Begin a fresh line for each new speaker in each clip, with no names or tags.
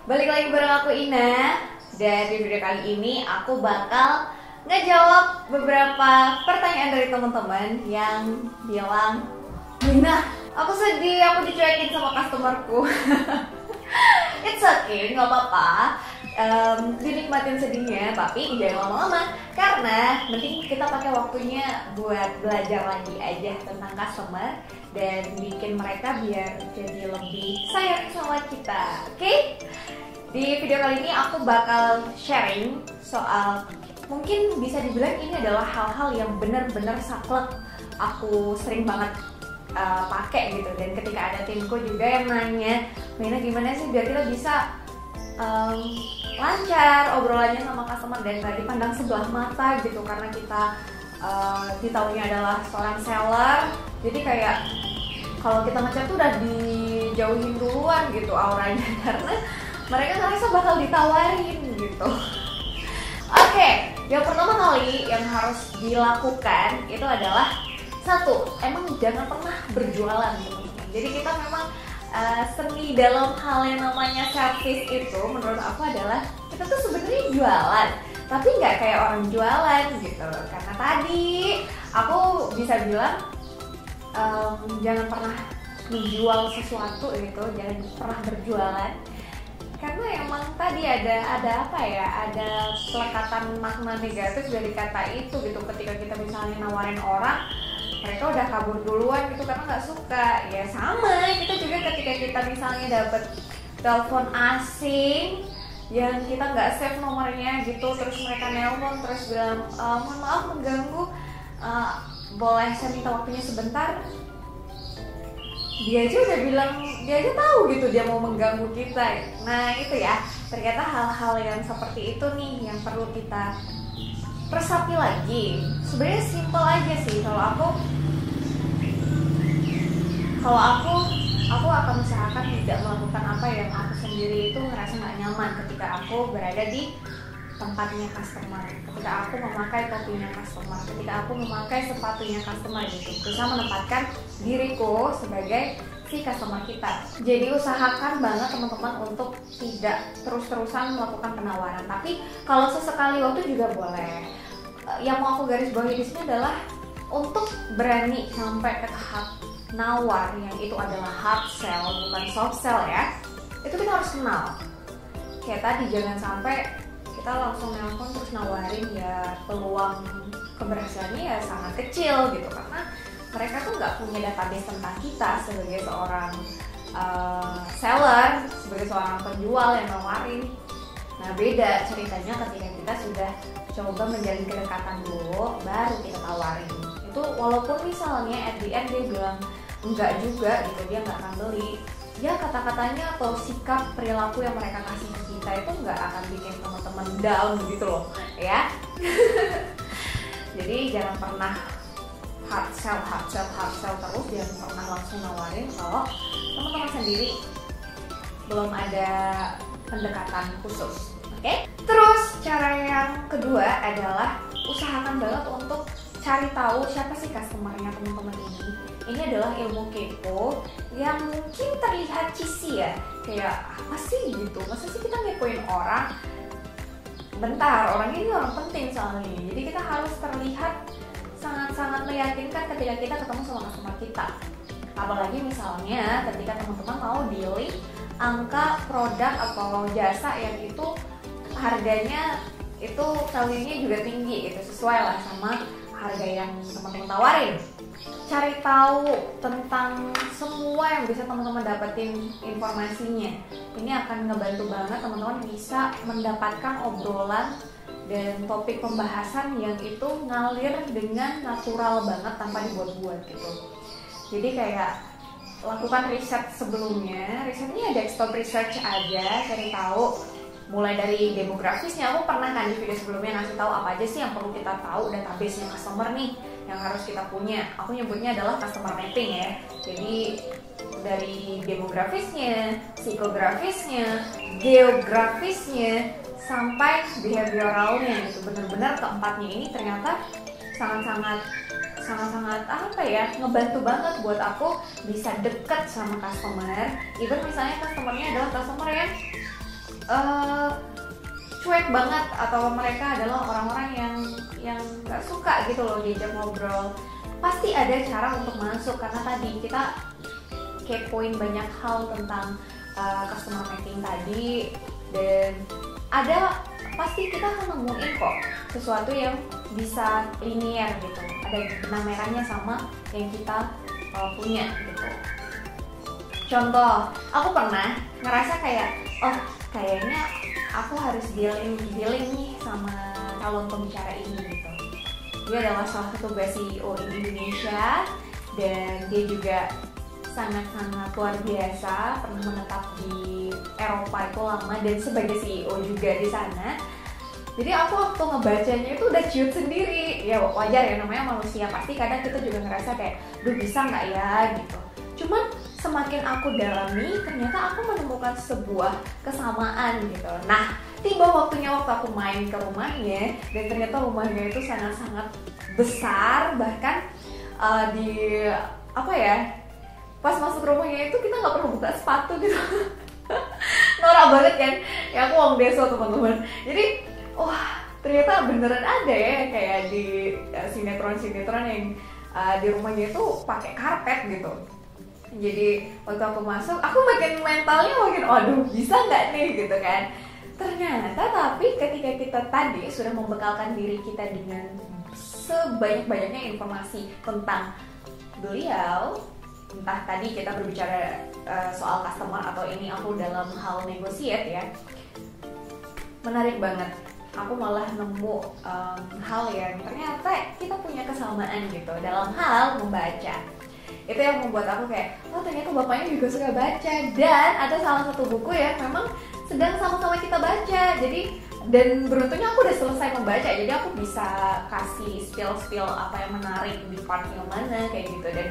Balik lagi bareng aku Ina. Dan di video kali ini aku bakal ngejawab beberapa pertanyaan dari teman-teman yang bilang, Ina, aku sedih, aku dicuekin sama customerku. It's okay, nggak apa-apa. Dinikmatin sedihnya, tapi jangan lama-lama karena mending kita pakai waktunya buat belajar lagi aja tentang customer dan bikin mereka biar jadi lebih sayang sama kita. Oke? Di video kali ini aku bakal sharing soal, mungkin bisa dibilang ini adalah hal-hal yang benar-benar saklek aku sering banget pakai gitu. Dan ketika ada timku juga yang nanya, Mina gimana sih biar kita bisa lancar obrolannya sama customer dan gak dipandang sebelah mata gitu, karena kita ditaunya adalah seorang seller. Jadi kayak kalau kita ngechat tuh udah dijauhin duluan gitu auranya karena mereka ngerasa bakal ditawarin gitu. Oke, yang pertama kali yang harus dilakukan itu adalah satu, emang jangan pernah berjualan teman-teman. Jadi kita memang seni dalam hal yang namanya service itu menurut aku adalah kita tuh sebenarnya jualan, tapi nggak kayak orang jualan gitu. Karena tadi aku bisa bilang jangan pernah menjual sesuatu gitu, jangan pernah berjualan. Karena emang tadi ada apa ya, ada pelekatan makna negatif dari kata itu gitu. Ketika kita misalnya nawarin orang, mereka udah kabur duluan gitu karena nggak suka. Ya sama, kita juga ketika kita misalnya dapet telepon asing yang kita nggak save nomornya gitu, terus mereka nelpon terus bilang, mohon maaf mengganggu, boleh saya minta waktunya sebentar. Dia aja udah bilang, dia aja tahu gitu dia mau mengganggu kita. Nah itu ya, ternyata hal-hal yang seperti itu nih yang perlu kita resapi lagi. Sebenarnya simple aja sih. Kalau aku akan usahakan tidak melakukan apa yang aku sendiri itu ngerasa nggak nyaman ketika aku berada di tempatnya customer, ketika aku memakai topinya customer, ketika aku memakai sepatunya customer gitu. Bisa menempatkan diriku sebagai si customer kita. Jadi usahakan banget teman-teman untuk tidak terus-terusan melakukan penawaran. Tapi kalau sesekali waktu juga boleh. Yang mau aku garis bawahi di sini adalah untuk berani sampai ke tahap nawar, yang itu adalah hard sell bukan soft sell ya. Itu kita harus kenal. Kayak tadi, jangan sampai kita langsung nelpon terus nawarin, ya peluang keberhasilannya ya sangat kecil gitu, karena mereka tuh nggak punya database tentang kita sebagai seorang seller, sebagai seorang penjual yang nawarin. Nah beda ceritanya ketika kita sudah coba menjalin kedekatan dulu, baru kita tawarin. Itu walaupun misalnya at the end dia bilang enggak juga gitu, dia nggak akan beli, ya kata-katanya atau sikap perilaku yang mereka kasih ke kita itu nggak akan bikin teman-teman down gitu loh ya. Jadi jangan pernah hard sell terus, jangan pernah langsung nawarin kalau teman-teman sendiri belum ada pendekatan khusus. Oke? Terus cara yang kedua adalah usahakan banget untuk cari tahu siapa sih customernya teman-teman ini. Ini adalah ilmu kepo yang mungkin terlihat cheesy ya, kayak apa sih gitu, masa sih kita ngepoin orang? Bentar, orang ini orang penting soalnya. Jadi kita harus terlihat sangat-sangat meyakinkan ketika kita ketemu sama customer kita. Apalagi misalnya ketika teman-teman mau dealing angka produk atau jasa yang itu harganya itu value-nya juga tinggi gitu, sesuai lah sama harga yang teman-teman tawarin. Cari tahu tentang semua yang bisa teman-teman dapetin informasinya. Ini akan ngebantu banget teman-teman bisa mendapatkan obrolan dan topik pembahasan yang itu ngalir dengan natural banget tanpa dibuat-buat gitu. Jadi kayak lakukan riset sebelumnya, risetnya desktop research aja, cari tahu mulai dari demografisnya. Aku pernah kan di video sebelumnya ngasih tahu apa aja sih yang perlu kita tahu, database-nya customer nih yang harus kita punya. Aku nyebutnya adalah customer mapping ya. Jadi dari demografisnya, psikografisnya, geografisnya, sampai behavioralnya gitu. Benar-benar keempatnya ini ternyata sangat-sangat apa ya, ngebantu banget buat aku bisa deket sama customer. Even misalnya customernya adalah customer yang cuek banget, atau mereka adalah orang-orang yang nggak suka gitu loh diajak ngobrol. Pasti ada cara untuk masuk, karena tadi kita kepoin banyak hal tentang customer meeting tadi, dan pasti kita akan nemuin kok sesuatu yang bisa linear gitu, ada benang merahnya sama yang kita punya gitu. Contoh, aku pernah ngerasa kayak, oh kayaknya aku harus dealing nih sama calon pembicara ini gitu. Dia adalah salah satu best CEO di Indonesia, dan dia juga sangat-sangat luar biasa, pernah menetap di Eropa itu lama dan sebagai CEO juga di sana. Jadi aku waktu ngebacanya itu udah ciut sendiri. Ya wajar ya, namanya manusia, pasti kadang kita juga ngerasa kayak, duh bisa nggak ya gitu. Cuman semakin aku dalami, ternyata aku menemukan sebuah kesamaan gitu. Nah, tiba waktunya waktu aku main ke rumahnya, dan ternyata rumahnya itu sangat-sangat besar. Bahkan pas masuk rumahnya itu kita nggak perlu buka sepatu gitu. Norak banget kan? Ya aku orang desa teman-teman. Jadi, wah ternyata beneran ada ya, kayak di sinetron-sinetron yang di rumahnya itu pakai karpet gitu. Jadi waktu aku masuk, aku makin mentalnya aduh bisa nggak nih gitu kan. Ternyata tapi ketika kita tadi sudah membekalkan diri kita dengan sebanyak-banyaknya informasi tentang beliau, entah tadi kita berbicara soal customer atau ini aku dalam hal negotiate ya, menarik banget. Aku malah nemu hal yang ternyata kita punya kesamaan gitu dalam hal membaca. Itu yang membuat aku kayak, oh ternyata bapaknya juga suka baca, dan ada salah satu buku yang memang sedang sama-sama kita baca. Jadi, dan beruntungnya aku udah selesai membaca, jadi aku bisa kasih spill apa yang menarik di part yang mana kayak gitu. Dan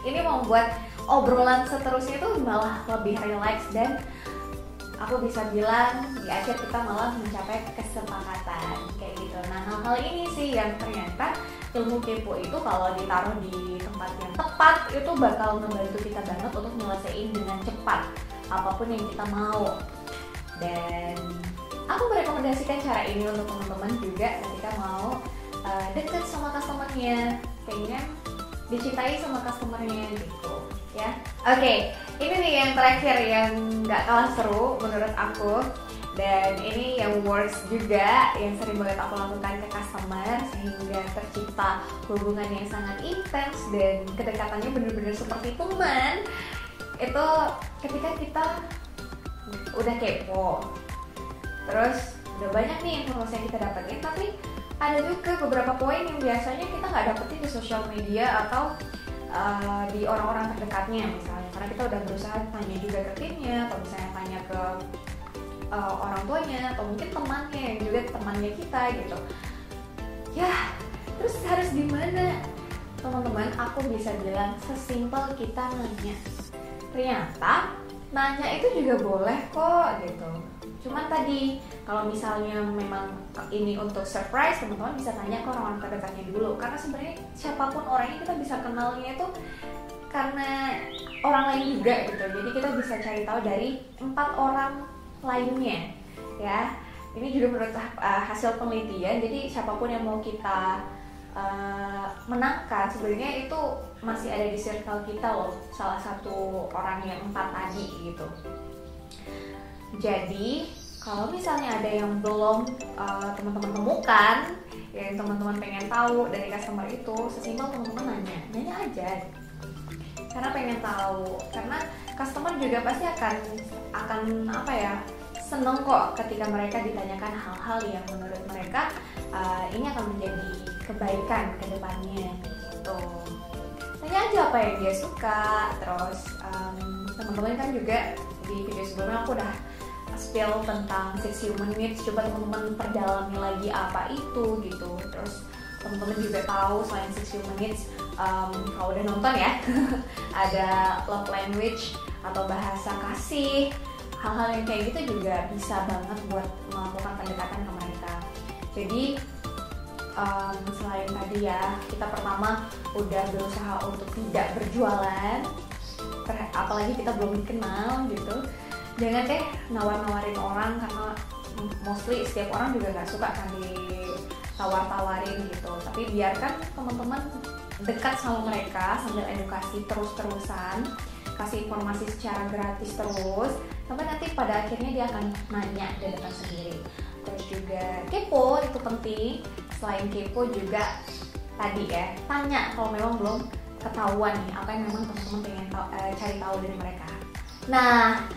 ini membuat obrolan seterusnya itu malah lebih relax, dan aku bisa bilang di akhir kita malah mencapai kesepakatan kayak gitu. Nah, hal-hal ini sih yang ternyata ilmu kepo itu kalau ditaruh di tempat yang tepat itu bakal membantu kita banget untuk menyelesaikan dengan cepat apapun yang kita mau. Dan aku merekomendasikan cara ini untuk teman-teman juga ketika mau deket sama customernya, pengen dicintai sama customernya gitu ya. Oke, ini nih yang terakhir yang nggak kalah seru menurut aku, dan ini yang works juga, yang sering banget aku lakukan ke customer sehingga tercipta hubungan yang sangat intens dan kedekatannya bener-bener seperti teman. Itu ketika kita udah kepo, terus udah banyak nih informasi yang kita dapetin, tapi ada juga beberapa poin yang biasanya kita nggak dapetin di sosial media atau di orang-orang terdekatnya misalnya, karena kita udah berusaha tanya juga ke timnya, atau misalnya tanya ke orang tuanya, atau mungkin temannya yang juga temannya kita gitu ya. Terus harus gimana teman-teman? Aku bisa bilang sesimpel kita nanya. Ternyata nanya itu juga boleh kok gitu. Cuman tadi kalau misalnya memang ini untuk surprise, teman-teman bisa tanya ke orang-orang terdekatnya dulu, karena sebenarnya siapapun orangnya kita bisa kenalnya itu karena orang lain juga gitu. Jadi kita bisa cari tahu dari 4 orang lainnya ya. Ini juga menurut hasil penelitian. Jadi siapapun yang mau kita menangkan sebenarnya itu masih ada di circle kita loh, salah satu orang yang 4 tadi gitu. Jadi kalau misalnya ada yang belum teman-teman temukan, yang teman-teman pengen tahu dari customer itu, sesimpel teman-teman nanya aja. Karena pengen tahu, karena customer juga pasti akan seneng kok ketika mereka ditanyakan hal-hal yang menurut mereka ini akan menjadi kebaikan ke depannya gitu. Tanya aja apa yang dia suka. Terus teman-teman kan juga di video sebelumnya aku udah spill tentang 6 human needs, coba teman-teman perdalami lagi apa itu gitu. Terus teman-teman juga tahu selain 6 human needs, kalau udah nonton ya ada love language atau bahasa kasih. Hal-hal yang kayak gitu juga bisa banget buat melakukan pendekatan ke mereka. Jadi selain tadi ya, kita pertama udah berusaha untuk tidak berjualan, apalagi kita belum dikenal gitu. jangan deh nawar-nawarin orang, karena mostly setiap orang juga nggak suka kan ditawar-tawarin gitu. Tapi biarkan teman-teman dekat sama mereka sambil edukasi terus-terusan, kasih informasi secara gratis terus, sampai nanti pada akhirnya dia akan nanya dan datang sendiri. Terus juga kepo itu penting. Selain kepo juga tadi ya, tanya kalau memang belum ketahuan nih apa yang memang teman-teman pengen cari tahu dari mereka. Nah,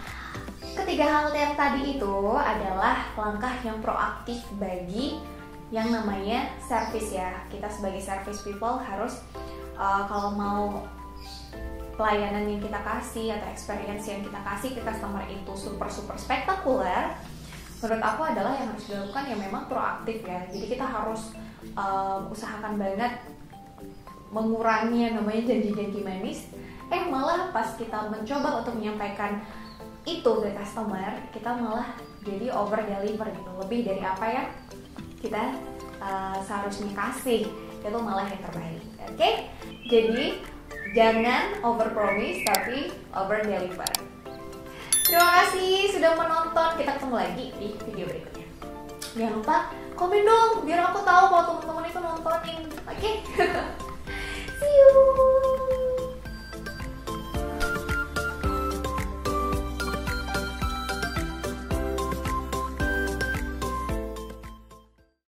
ketiga hal yang tadi itu adalah langkah yang proaktif bagi yang namanya service ya. Kita sebagai service people harus kalau mau pelayanan yang kita kasih atau experience yang kita kasih ke customer itu super spektakuler, menurut aku adalah yang harus dilakukan yang memang proaktif ya. Jadi kita harus usahakan banget mengurangi yang namanya janji-janji manis. Malah pas kita mencoba untuk menyampaikan itu ke customer, kita malah jadi over deliver gitu, lebih dari apa yang kita seharusnya kasih, itu malah yang terbaik. Oke? Jadi jangan over promise tapi over deliver. Terima kasih sudah menonton, kita ketemu lagi di video berikutnya. Jangan lupa komen dong biar aku tahu kalau teman-teman itu nontonin. Oke? See you.